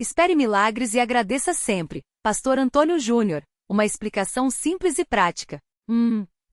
Espere milagres e agradeça sempre. Pastor Antônio Júnior. Uma explicação simples e prática.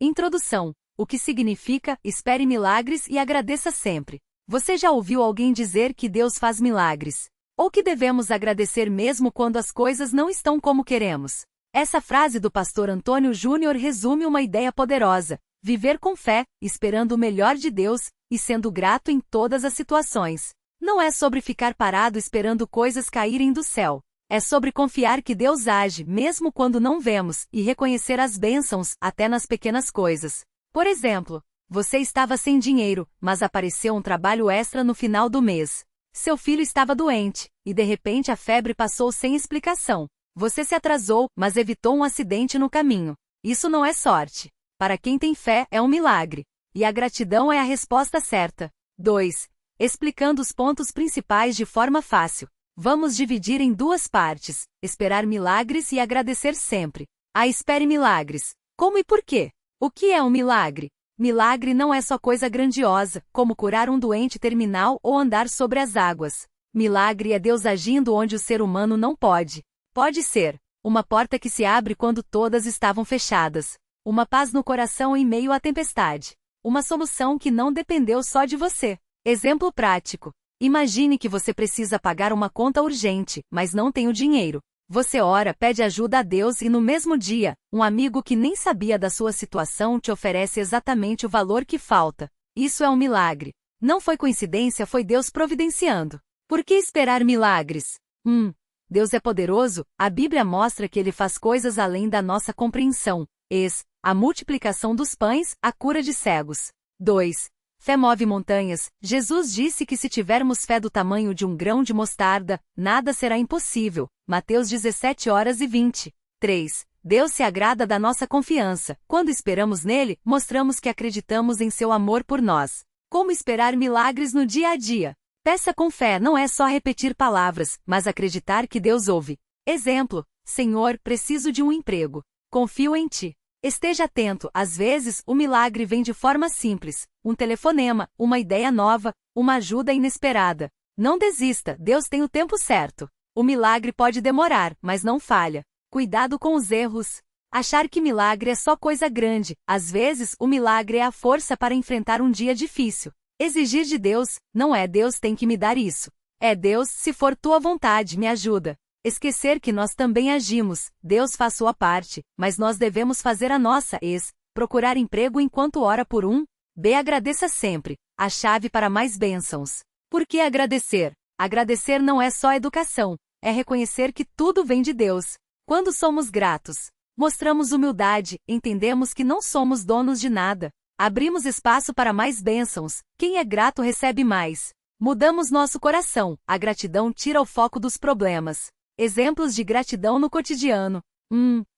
Introdução. O que significa espere milagres e agradeça sempre? Você já ouviu alguém dizer que Deus faz milagres? Ou que devemos agradecer mesmo quando as coisas não estão como queremos? Essa frase do pastor Antônio Júnior resume uma ideia poderosa: viver com fé, esperando o melhor de Deus, e sendo grato em todas as situações. Não é sobre ficar parado esperando coisas caírem do céu. É sobre confiar que Deus age mesmo quando não vemos e reconhecer as bênçãos até nas pequenas coisas. Por exemplo, você estava sem dinheiro, mas apareceu um trabalho extra no final do mês. Seu filho estava doente, e de repente a febre passou sem explicação. Você se atrasou, mas evitou um acidente no caminho. Isso não é sorte. Para quem tem fé, é um milagre. E a gratidão é a resposta certa. 2. Explicando os pontos principais de forma fácil. Vamos dividir em duas partes: esperar milagres e agradecer sempre. Espere milagres. Como e por quê? O que é um milagre? Milagre não é só coisa grandiosa, como curar um doente terminal ou andar sobre as águas. Milagre é Deus agindo onde o ser humano não pode. Pode ser uma porta que se abre quando todas estavam fechadas. Uma paz no coração em meio à tempestade. Uma solução que não dependeu só de você. Exemplo prático. Imagine que você precisa pagar uma conta urgente, mas não tem o dinheiro. Você ora, pede ajuda a Deus e no mesmo dia, um amigo que nem sabia da sua situação te oferece exatamente o valor que falta. Isso é um milagre. Não foi coincidência, foi Deus providenciando. Por que esperar milagres? Deus é poderoso, a Bíblia mostra que Ele faz coisas além da nossa compreensão. A multiplicação dos pães, a cura de cegos. 2. Fé move montanhas. Jesus disse que se tivermos fé do tamanho de um grão de mostarda, nada será impossível. Mateus 17:20. 3. Deus se agrada da nossa confiança. Quando esperamos nele, mostramos que acreditamos em seu amor por nós. Como esperar milagres no dia a dia? Peça com fé não é só repetir palavras, mas acreditar que Deus ouve. Exemplo: Senhor, preciso de um emprego. Confio em ti. Esteja atento, às vezes, o milagre vem de forma simples. Um telefonema, uma ideia nova, uma ajuda inesperada. Não desista, Deus tem o tempo certo. O milagre pode demorar, mas não falha. Cuidado com os erros. Achar que milagre é só coisa grande. Às vezes, o milagre é a força para enfrentar um dia difícil. Exigir de Deus, não é Deus tem que me dar isso. É Deus, se for tua vontade, me ajuda. Esquecer que nós também agimos, Deus faz sua parte, mas nós devemos fazer a nossa. Procurar emprego enquanto ora por um. Agradeça sempre. A chave para mais bênçãos. Por que agradecer? Agradecer não é só educação, é reconhecer que tudo vem de Deus. Quando somos gratos, mostramos humildade, entendemos que não somos donos de nada. Abrimos espaço para mais bênçãos. Quem é grato recebe mais. Mudamos nosso coração. A gratidão tira o foco dos problemas. Exemplos de gratidão no cotidiano.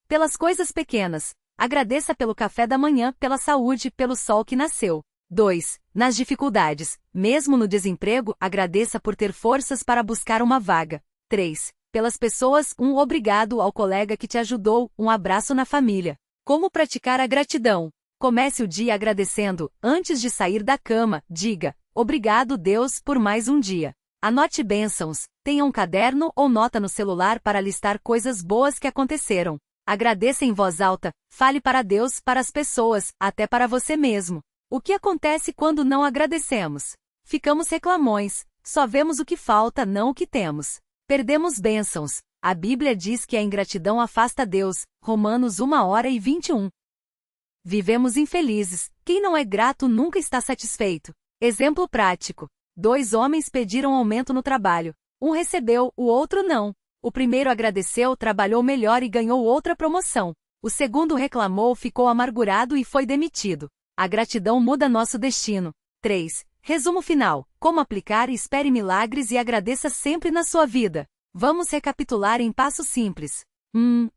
Pelas coisas pequenas. Agradeça pelo café da manhã, pela saúde, pelo sol que nasceu. 2. Nas dificuldades. Mesmo no desemprego, agradeça por ter forças para buscar uma vaga. 3. Pelas pessoas, um obrigado ao colega que te ajudou, um abraço na família. Como praticar a gratidão? Comece o dia agradecendo. Antes de sair da cama, diga: obrigado, Deus, por mais um dia. Anote bênçãos. Tenha um caderno ou nota no celular para listar coisas boas que aconteceram. Agradeça em voz alta. Fale para Deus, para as pessoas, até para você mesmo. O que acontece quando não agradecemos? Ficamos reclamões. Só vemos o que falta, não o que temos. Perdemos bênçãos. A Bíblia diz que a ingratidão afasta Deus. Romanos 1:21. Vivemos infelizes. Quem não é grato nunca está satisfeito. Exemplo prático. 2 homens pediram aumento no trabalho. Um recebeu, o outro não. O primeiro agradeceu, trabalhou melhor e ganhou outra promoção. O segundo reclamou, ficou amargurado e foi demitido. A gratidão muda nosso destino. 3. Resumo final. Como aplicar? Espere milagres e agradeça sempre na sua vida. Vamos recapitular em passos simples.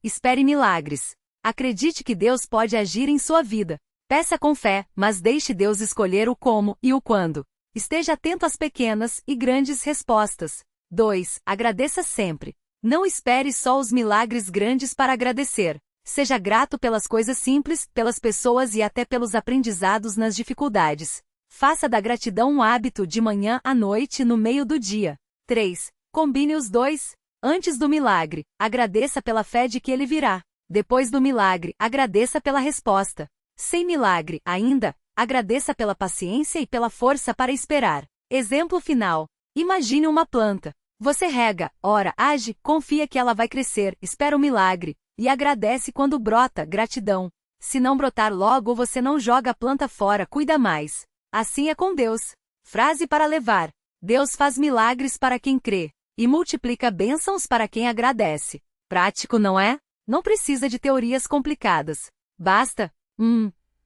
Espere milagres. Acredite que Deus pode agir em sua vida. Peça com fé, mas deixe Deus escolher o como e o quando. Esteja atento às pequenas e grandes respostas. 2. Agradeça sempre. Não espere só os milagres grandes para agradecer. Seja grato pelas coisas simples, pelas pessoas e até pelos aprendizados nas dificuldades. Faça da gratidão um hábito de manhã à noite no meio do dia. 3. Combine os dois. Antes do milagre, agradeça pela fé de que ele virá. Depois do milagre, agradeça pela resposta. Sem milagre, ainda, agradeça pela paciência e pela força para esperar. Exemplo final. Imagine uma planta. Você rega, ora, age, confia que ela vai crescer, espera o milagre, e agradece quando brota, gratidão. Se não brotar logo, você não joga a planta fora, cuida mais. Assim é com Deus. Frase para levar. Deus faz milagres para quem crê, e multiplica bênçãos para quem agradece. Prático, não é? Não precisa de teorias complicadas. Basta,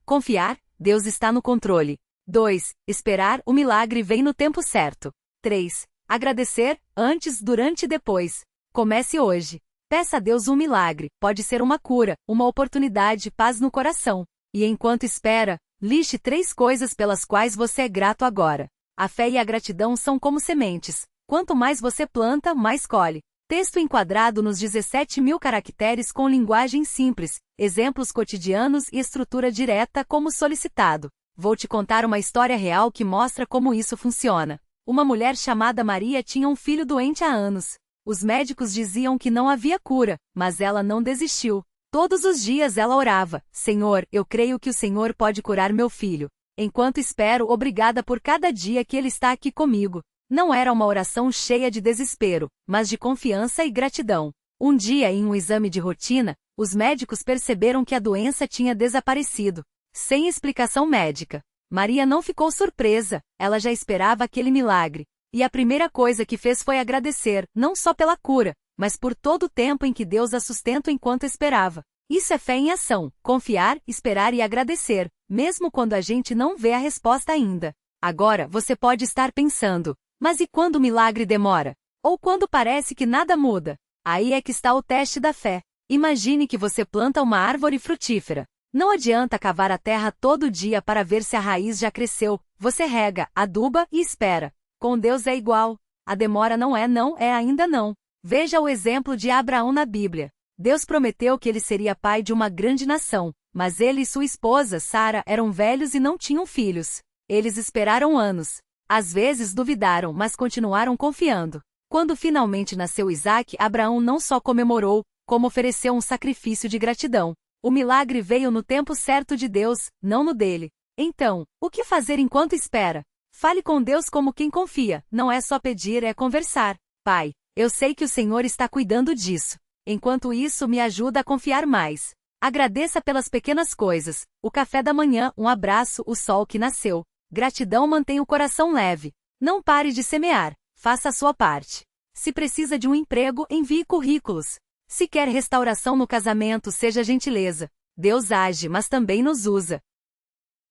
confiar, Deus está no controle. 2. Esperar, o milagre vem no tempo certo. 3. Agradecer, antes, durante e depois. Comece hoje. Peça a Deus um milagre, pode ser uma cura, uma oportunidade, paz no coração. E enquanto espera, liste 3 coisas pelas quais você é grato agora. A fé e a gratidão são como sementes. Quanto mais você planta, mais colhe. Texto enquadrado nos 17.000 caracteres com linguagem simples, exemplos cotidianos e estrutura direta como solicitado. Vou te contar uma história real que mostra como isso funciona. Uma mulher chamada Maria tinha um filho doente há anos. Os médicos diziam que não havia cura, mas ela não desistiu. Todos os dias ela orava: Senhor, eu creio que o Senhor pode curar meu filho. Enquanto espero, obrigada por cada dia que ele está aqui comigo. Não era uma oração cheia de desespero, mas de confiança e gratidão. Um dia, em um exame de rotina, os médicos perceberam que a doença tinha desaparecido, sem explicação médica. Maria não ficou surpresa, ela já esperava aquele milagre. E a primeira coisa que fez foi agradecer, não só pela cura, mas por todo o tempo em que Deus a sustenta enquanto esperava. Isso é fé em ação, confiar, esperar e agradecer, mesmo quando a gente não vê a resposta ainda. Agora, você pode estar pensando: mas e quando o milagre demora? Ou quando parece que nada muda? Aí é que está o teste da fé. Imagine que você planta uma árvore frutífera. Não adianta cavar a terra todo dia para ver se a raiz já cresceu. Você rega, aduba e espera. Com Deus é igual. A demora não, é ainda não. Veja o exemplo de Abraão na Bíblia. Deus prometeu que ele seria pai de uma grande nação, mas ele e sua esposa, Sara, eram velhos e não tinham filhos. Eles esperaram anos. Às vezes duvidaram, mas continuaram confiando. Quando finalmente nasceu Isaque, Abraão não só comemorou, como ofereceu um sacrifício de gratidão. O milagre veio no tempo certo de Deus, não no dele. Então, o que fazer enquanto espera? Fale com Deus como quem confia, não é só pedir, é conversar. Pai, eu sei que o Senhor está cuidando disso. Enquanto isso, me ajuda a confiar mais. Agradeça pelas pequenas coisas, o café da manhã, um abraço, o sol que nasceu. Gratidão mantém o coração leve. Não pare de semear, faça a sua parte. Se precisa de um emprego, envie currículos. Se quer restauração no casamento, seja gentileza. Deus age, mas também nos usa.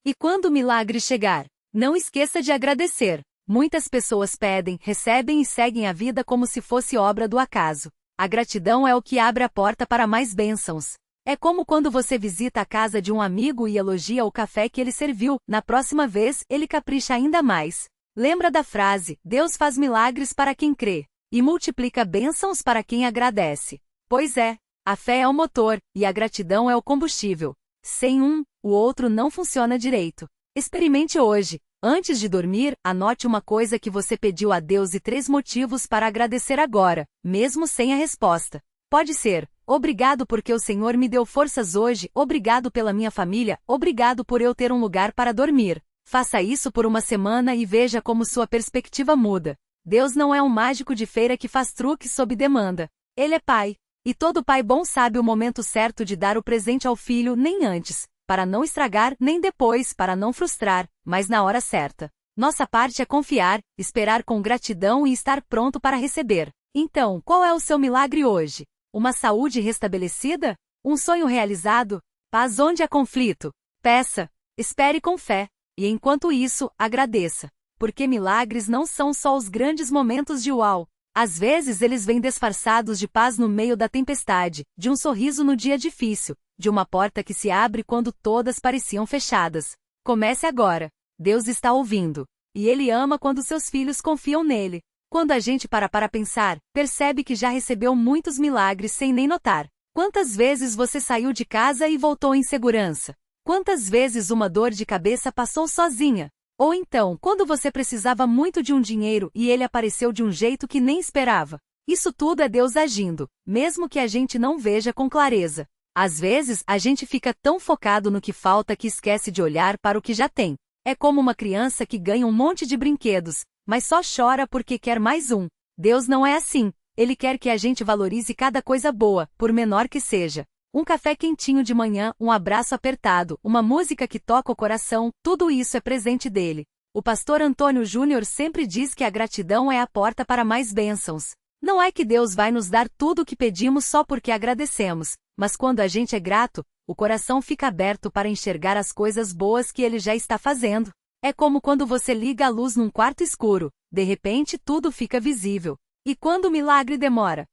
E quando o milagre chegar, não esqueça de agradecer. Muitas pessoas pedem, recebem e seguem a vida como se fosse obra do acaso. A gratidão é o que abre a porta para mais bênçãos. É como quando você visita a casa de um amigo e elogia o café que ele serviu, na próxima vez, ele capricha ainda mais. Lembra da frase: Deus faz milagres para quem crê, e multiplica bênçãos para quem agradece. Pois é, a fé é o motor, e a gratidão é o combustível. Sem um, o outro não funciona direito. Experimente hoje. Antes de dormir, anote uma coisa que você pediu a Deus e 3 motivos para agradecer agora, mesmo sem a resposta. Pode ser: obrigado porque o Senhor me deu forças hoje, obrigado pela minha família, obrigado por eu ter um lugar para dormir. Faça isso por uma semana e veja como sua perspectiva muda. Deus não é um mágico de feira que faz truques sob demanda. Ele é pai. E todo pai bom sabe o momento certo de dar o presente ao filho, nem antes, para não estragar, nem depois, para não frustrar, mas na hora certa. Nossa parte é confiar, esperar com gratidão e estar pronto para receber. Então, qual é o seu milagre hoje? Uma saúde restabelecida? Um sonho realizado? Paz onde há conflito? Peça. Espere com fé. E enquanto isso, agradeça. Porque milagres não são só os grandes momentos de uau. Às vezes eles vêm disfarçados de paz no meio da tempestade, de um sorriso no dia difícil, de uma porta que se abre quando todas pareciam fechadas. Comece agora. Deus está ouvindo. E Ele ama quando seus filhos confiam nele. Quando a gente para pensar, percebe que já recebeu muitos milagres sem nem notar. Quantas vezes você saiu de casa e voltou em segurança? Quantas vezes uma dor de cabeça passou sozinha? Ou então, quando você precisava muito de um dinheiro e ele apareceu de um jeito que nem esperava? Isso tudo é Deus agindo, mesmo que a gente não veja com clareza. Às vezes, a gente fica tão focado no que falta que esquece de olhar para o que já tem. É como uma criança que ganha um monte de brinquedos, mas só chora porque quer mais um. Deus não é assim. Ele quer que a gente valorize cada coisa boa, por menor que seja. Um café quentinho de manhã, um abraço apertado, uma música que toca o coração, tudo isso é presente dele. O pastor Antônio Júnior sempre diz que a gratidão é a porta para mais bênçãos. Não é que Deus vai nos dar tudo o que pedimos só porque agradecemos, mas quando a gente é grato, o coração fica aberto para enxergar as coisas boas que ele já está fazendo. É como quando você liga a luz num quarto escuro, de repente tudo fica visível. E quando o milagre demora?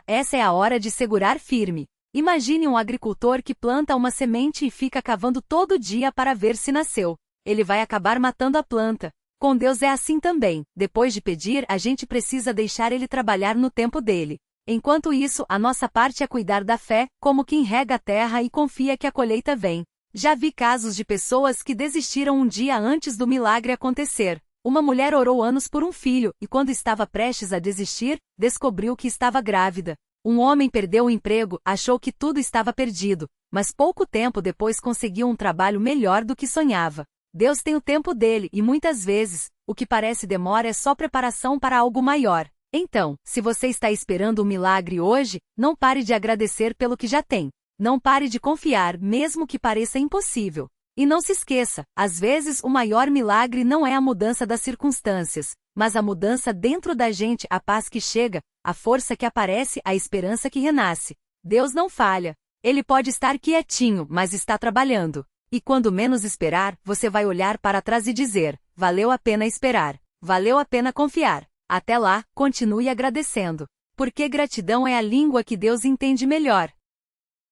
Essa é a hora de segurar firme. Imagine um agricultor que planta uma semente e fica cavando todo dia para ver se nasceu. Ele vai acabar matando a planta. Com Deus é assim também. Depois de pedir, a gente precisa deixar Ele trabalhar no tempo dele. Enquanto isso, a nossa parte é cuidar da fé, como quem rega a terra e confia que a colheita vem. Já vi casos de pessoas que desistiram um dia antes do milagre acontecer. Uma mulher orou anos por um filho, e quando estava prestes a desistir, descobriu que estava grávida. Um homem perdeu o emprego, achou que tudo estava perdido, mas pouco tempo depois conseguiu um trabalho melhor do que sonhava. Deus tem o tempo dele e muitas vezes, o que parece demora é só preparação para algo maior. Então, se você está esperando um milagre hoje, não pare de agradecer pelo que já tem. Não pare de confiar, mesmo que pareça impossível. E não se esqueça, às vezes o maior milagre não é a mudança das circunstâncias, mas a mudança dentro da gente, a paz que chega, a força que aparece, a esperança que renasce. Deus não falha. Ele pode estar quietinho, mas está trabalhando. E quando menos esperar, você vai olhar para trás e dizer: valeu a pena esperar. Valeu a pena confiar. Até lá, continue agradecendo. Porque gratidão é a língua que Deus entende melhor.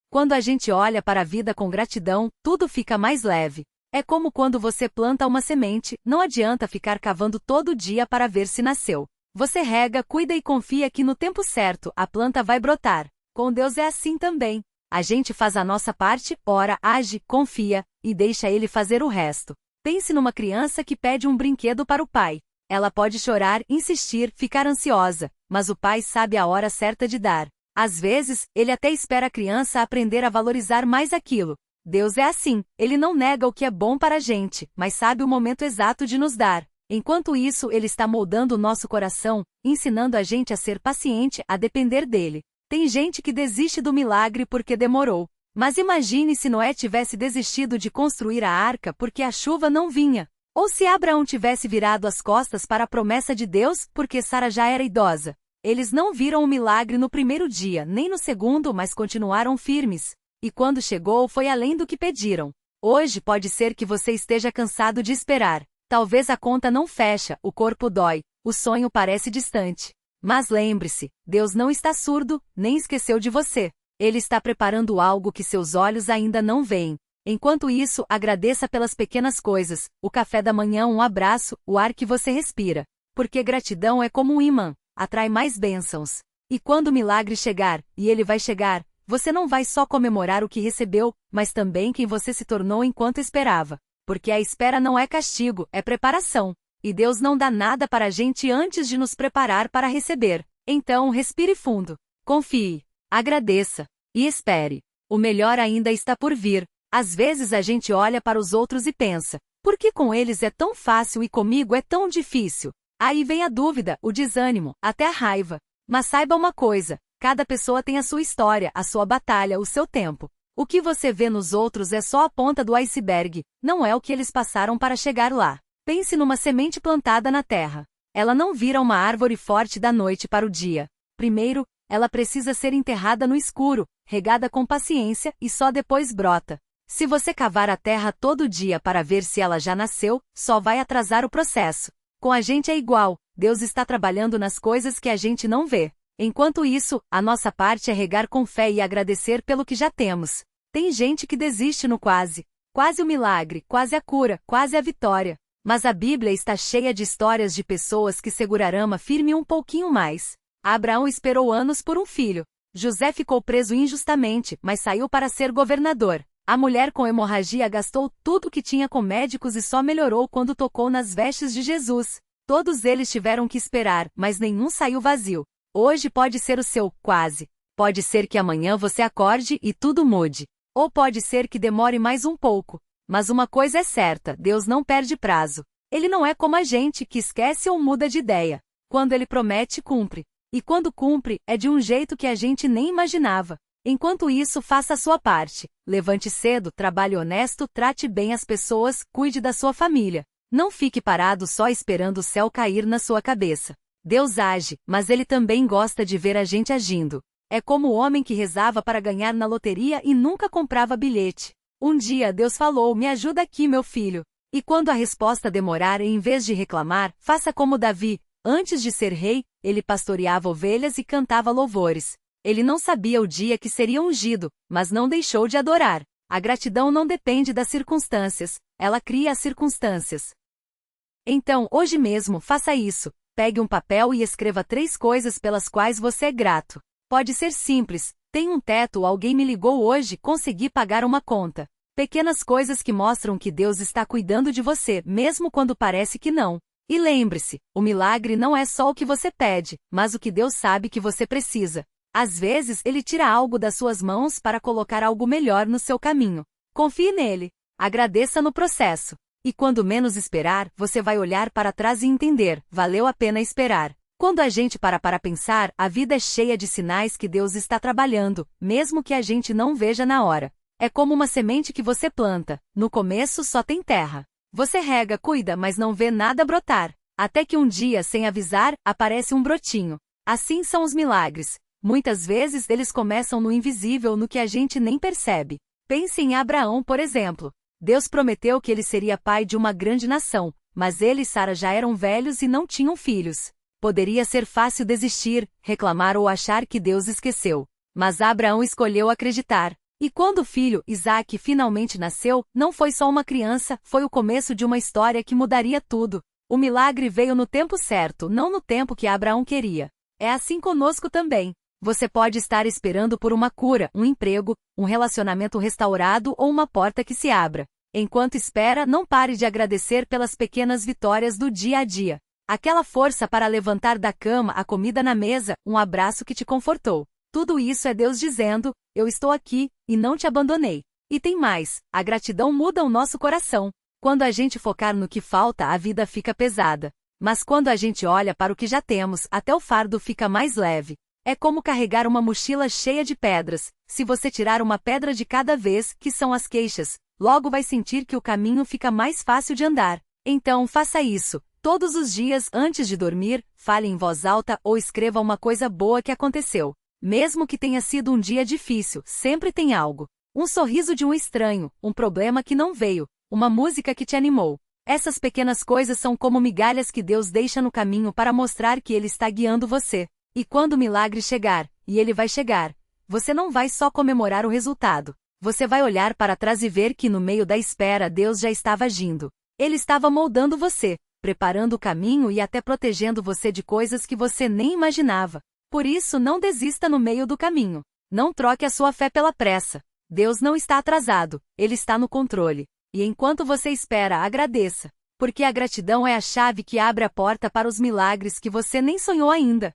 Quando a gente olha para a vida com gratidão, tudo fica mais leve. É como quando você planta uma semente, não adianta ficar cavando todo dia para ver se nasceu. Você rega, cuida e confia que no tempo certo, a planta vai brotar. Com Deus é assim também. A gente faz a nossa parte, ora, age, confia, e deixa Ele fazer o resto. Pense numa criança que pede um brinquedo para o pai. Ela pode chorar, insistir, ficar ansiosa, mas o pai sabe a hora certa de dar. Às vezes, ele até espera a criança aprender a valorizar mais aquilo. Deus é assim, Ele não nega o que é bom para a gente, mas sabe o momento exato de nos dar. Enquanto isso, Ele está moldando o nosso coração, ensinando a gente a ser paciente, a depender dele. Tem gente que desiste do milagre porque demorou. Mas imagine se Noé tivesse desistido de construir a arca porque a chuva não vinha. Ou se Abraão tivesse virado as costas para a promessa de Deus porque Sara já era idosa. Eles não viram o milagre no primeiro dia, nem no segundo, mas continuaram firmes. E quando chegou, foi além do que pediram. Hoje pode ser que você esteja cansado de esperar. Talvez a conta não fecha, o corpo dói, o sonho parece distante. Mas lembre-se, Deus não está surdo, nem esqueceu de você. Ele está preparando algo que seus olhos ainda não veem. Enquanto isso, agradeça pelas pequenas coisas, o café da manhã, um abraço, o ar que você respira. Porque gratidão é como um imã. Atrai mais bênçãos. E quando o milagre chegar, e ele vai chegar, você não vai só comemorar o que recebeu, mas também quem você se tornou enquanto esperava. Porque a espera não é castigo, é preparação. E Deus não dá nada para a gente antes de nos preparar para receber. Então, respire fundo. Confie. Agradeça. E espere. O melhor ainda está por vir. Às vezes a gente olha para os outros e pensa: por que com eles é tão fácil e comigo é tão difícil? Aí vem a dúvida, o desânimo, até a raiva. Mas saiba uma coisa, cada pessoa tem a sua história, a sua batalha, o seu tempo. O que você vê nos outros é só a ponta do iceberg, não é o que eles passaram para chegar lá. Pense numa semente plantada na terra. Ela não vira uma árvore forte da noite para o dia. Primeiro, ela precisa ser enterrada no escuro, regada com paciência e só depois brota. Se você cavar a terra todo dia para ver se ela já nasceu, só vai atrasar o processo. Com a gente é igual, Deus está trabalhando nas coisas que a gente não vê. Enquanto isso, a nossa parte é regar com fé e agradecer pelo que já temos. Tem gente que desiste no quase. Quase o milagre, quase a cura, quase a vitória. Mas a Bíblia está cheia de histórias de pessoas que seguraram firme um pouquinho mais. Abraão esperou anos por um filho. José ficou preso injustamente, mas saiu para ser governador. A mulher com hemorragia gastou tudo o que tinha com médicos e só melhorou quando tocou nas vestes de Jesus. Todos eles tiveram que esperar, mas nenhum saiu vazio. Hoje pode ser o seu quase. Pode ser que amanhã você acorde e tudo mude. Ou pode ser que demore mais um pouco. Mas uma coisa é certa, Deus não perde prazo. Ele não é como a gente que esquece ou muda de ideia. Quando ele promete, cumpre. E quando cumpre, é de um jeito que a gente nem imaginava. Enquanto isso, faça a sua parte. Levante cedo, trabalhe honesto, trate bem as pessoas, cuide da sua família. Não fique parado só esperando o céu cair na sua cabeça. Deus age, mas ele também gosta de ver a gente agindo. É como o homem que rezava para ganhar na loteria e nunca comprava bilhete. Um dia Deus falou: "Me ajuda aqui, meu filho." E quando a resposta demorar, em vez de reclamar, faça como Davi. Antes de ser rei, ele pastoreava ovelhas e cantava louvores. Ele não sabia o dia que seria ungido, mas não deixou de adorar. A gratidão não depende das circunstâncias, ela cria as circunstâncias. Então, hoje mesmo, faça isso. Pegue um papel e escreva 3 coisas pelas quais você é grato. Pode ser simples: tenho um teto, alguém me ligou hoje, consegui pagar uma conta. Pequenas coisas que mostram que Deus está cuidando de você, mesmo quando parece que não. E lembre-se, o milagre não é só o que você pede, mas o que Deus sabe que você precisa. Às vezes, Ele tira algo das suas mãos para colocar algo melhor no seu caminho. Confie nele. Agradeça no processo. E quando menos esperar, você vai olhar para trás e entender: valeu a pena esperar. Quando a gente para pensar, a vida é cheia de sinais que Deus está trabalhando, mesmo que a gente não veja na hora. É como uma semente que você planta. No começo só tem terra. Você rega, cuida, mas não vê nada brotar. Até que um dia, sem avisar, aparece um brotinho. Assim são os milagres. Muitas vezes eles começam no invisível, no que a gente nem percebe. Pense em Abraão, por exemplo. Deus prometeu que ele seria pai de uma grande nação, mas ele e Sara já eram velhos e não tinham filhos. Poderia ser fácil desistir, reclamar ou achar que Deus esqueceu. Mas Abraão escolheu acreditar. E quando o filho, Isaque, finalmente nasceu, não foi só uma criança, foi o começo de uma história que mudaria tudo. O milagre veio no tempo certo, não no tempo que Abraão queria. É assim conosco também. Você pode estar esperando por uma cura, um emprego, um relacionamento restaurado ou uma porta que se abra. Enquanto espera, não pare de agradecer pelas pequenas vitórias do dia a dia. Aquela força para levantar da cama, a comida na mesa, um abraço que te confortou. Tudo isso é Deus dizendo: eu estou aqui, e não te abandonei. E tem mais, a gratidão muda o nosso coração. Quando a gente focar no que falta, a vida fica pesada. Mas quando a gente olha para o que já temos, até o fardo fica mais leve. É como carregar uma mochila cheia de pedras. Se você tirar uma pedra de cada vez, que são as queixas, logo vai sentir que o caminho fica mais fácil de andar. Então faça isso. Todos os dias, antes de dormir, fale em voz alta ou escreva uma coisa boa que aconteceu. Mesmo que tenha sido um dia difícil, sempre tem algo. Um sorriso de um estranho, um problema que não veio, uma música que te animou. Essas pequenas coisas são como migalhas que Deus deixa no caminho para mostrar que Ele está guiando você. E quando o milagre chegar, e ele vai chegar, você não vai só comemorar o resultado. Você vai olhar para trás e ver que no meio da espera Deus já estava agindo. Ele estava moldando você, preparando o caminho e até protegendo você de coisas que você nem imaginava. Por isso, não desista no meio do caminho. Não troque a sua fé pela pressa. Deus não está atrasado, Ele está no controle. E enquanto você espera, agradeça. Porque a gratidão é a chave que abre a porta para os milagres que você nem sonhou ainda.